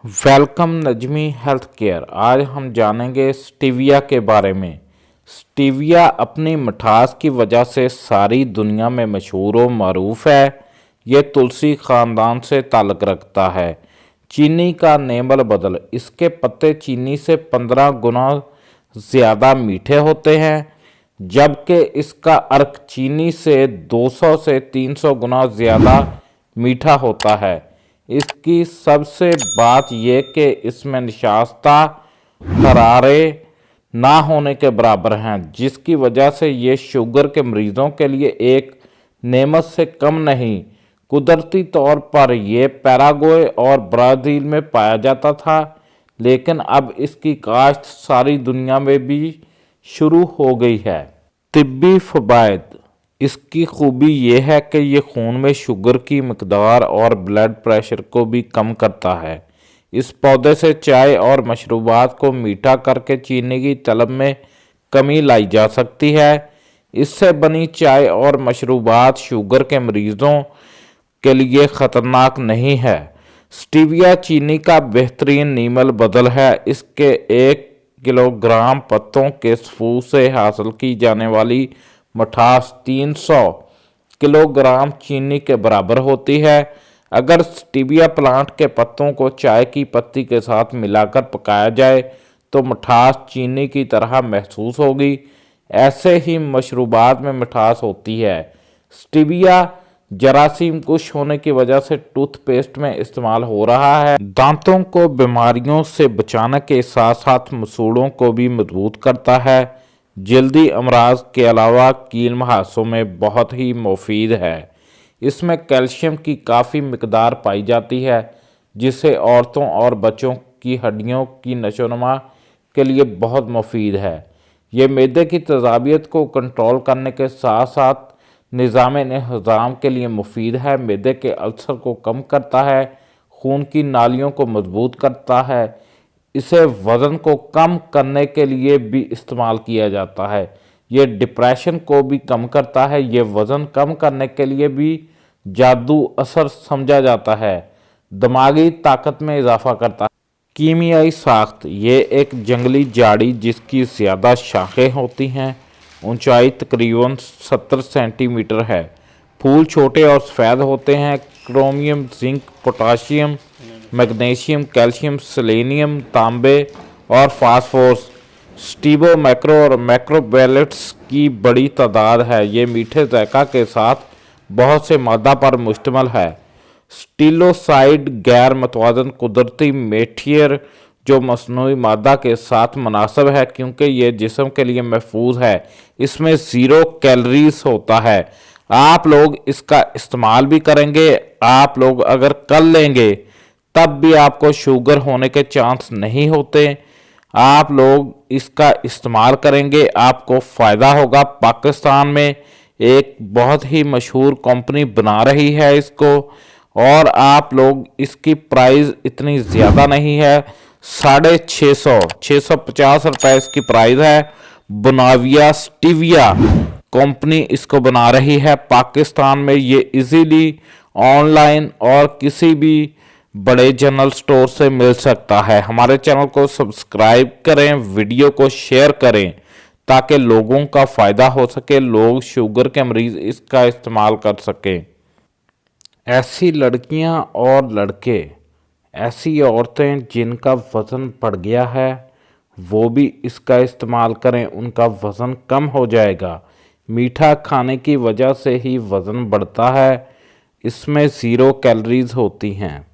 Welcome Najmi health care. आज हम जानेंगे स्टीविया के बारे में। स्टीविया अपनी मिठास की वजह से सारी दुनिया में मशहूर व मरूफ है। ये तुलसी ख़ानदान से ताल्लुक़ रखता है। चीनी का नेमल बदल, इसके पत्ते चीनी से 15 गुना ज़्यादा मीठे होते हैं, जबकि इसका अर्क चीनी से 200 से 300 गुना ज़्यादा मीठा होता है। इसकी सबसे बात यह कि इसमें निशास्ता हरारे ना होने के बराबर हैं, जिसकी वजह से ये शुगर के मरीजों के लिए एक नेमत से कम नहीं। कुदरती तौर पर यह पैराग्वे और ब्राज़ील में पाया जाता था, लेकिन अब इसकी काश्त सारी दुनिया में भी शुरू हो गई है। तिब्बी फ़वाइद, इसकी खूबी यह है कि ये खून में शुगर की मकदार और ब्लड प्रेशर को भी कम करता है। इस पौधे से चाय और मशरूबात को मीठा करके चीनी की तलब में कमी लाई जा सकती है। इससे बनी चाय और मशरूबात शुगर के मरीजों के लिए ख़तरनाक नहीं है। स्टीविया चीनी का बेहतरीन नीमल बदल है। इसके 1 किलोग्राम पत्तों के सफ़ू से हासिल की जाने वाली मिठास 300 किलोग्राम चीनी के बराबर होती है। अगर स्टीविया प्लांट के पत्तों को चाय की पत्ती के साथ मिलाकर पकाया जाए तो मिठास चीनी की तरह महसूस होगी। ऐसे ही मशरूबात में मिठास होती है। स्टीविया जरासीम कुश होने की वजह से टूथपेस्ट में इस्तेमाल हो रहा है। दांतों को बीमारियों से बचाने के साथ साथ मसूड़ों को भी मजबूत करता है। जल्दी अमराज के अलावा कील मुहासों में बहुत ही मुफीद है। इसमें कैल्शियम की काफ़ी मिकदार पाई जाती है, जिससे औरतों और बच्चों की हड्डियों की नशोनुमा के लिए बहुत मुफीद है। ये मैदे की तेज़ाबियत को कंट्रोल करने के साथ साथ निज़ाम के लिए मुफीद है। मैदे के अल्सर को कम करता है, खून की नालियों को मजबूत करता है। इसे वज़न को कम करने के लिए भी इस्तेमाल किया जाता है। ये डिप्रेशन को भी कम करता है। ये वज़न कम करने के लिए भी जादू असर समझा जाता है। दिमागी ताकत में इजाफा करता है। कीमियाई साख्त, ये एक जंगली झाड़ी जिसकी ज़्यादा शाखें होती हैं। ऊंचाई तकरीबन 70 सेंटीमीटर है। फूल छोटे और सफ़ेद होते हैं। Chromium, zinc, potassium, magnesium, calcium, selenium, तांबे और फास्फोरस, स्टीबो मैक्रो और मैक्रोबेलेट्स की बड़ी तादाद है। ये मीठे जायका के साथ बहुत से मादा पर मुश्तमिल है। स्टीलोसाइड गैर मतवाजन कुदरती मेठियर जो मसनूई मादा के साथ मुनासिब है, क्योंकि ये जिस्म के लिए महफूज है। इसमें 0 कैलोरीज होता है। आप लोग इसका इस्तेमाल भी करेंगे। आप लोग अगर कर लेंगे तब भी आपको शुगर होने के चांस नहीं होते। आप लोग इसका इस्तेमाल करेंगे, आपको फ़ायदा होगा। पाकिस्तान में एक बहुत ही मशहूर कंपनी बना रही है इसको, और आप लोग इसकी प्राइस इतनी ज़्यादा नहीं है। 650 रुपये इसकी प्राइस है। बनाविया स्टीविया कंपनी इसको बना रही है। पाकिस्तान में ये इजीली ऑनलाइन और किसी भी बड़े जनरल स्टोर से मिल सकता है। हमारे चैनल को सब्सक्राइब करें, वीडियो को शेयर करें ताकि लोगों का फ़ायदा हो सके, लोग शुगर के मरीज़ इसका इस्तेमाल कर सकें। ऐसी लड़कियां और लड़के, ऐसी औरतें जिनका वज़न बढ़ गया है, वो भी इसका इस्तेमाल करें, उनका वज़न कम हो जाएगा। मीठा खाने की वजह से ही वज़न बढ़ता है। इसमें 0 कैलोरीज होती हैं।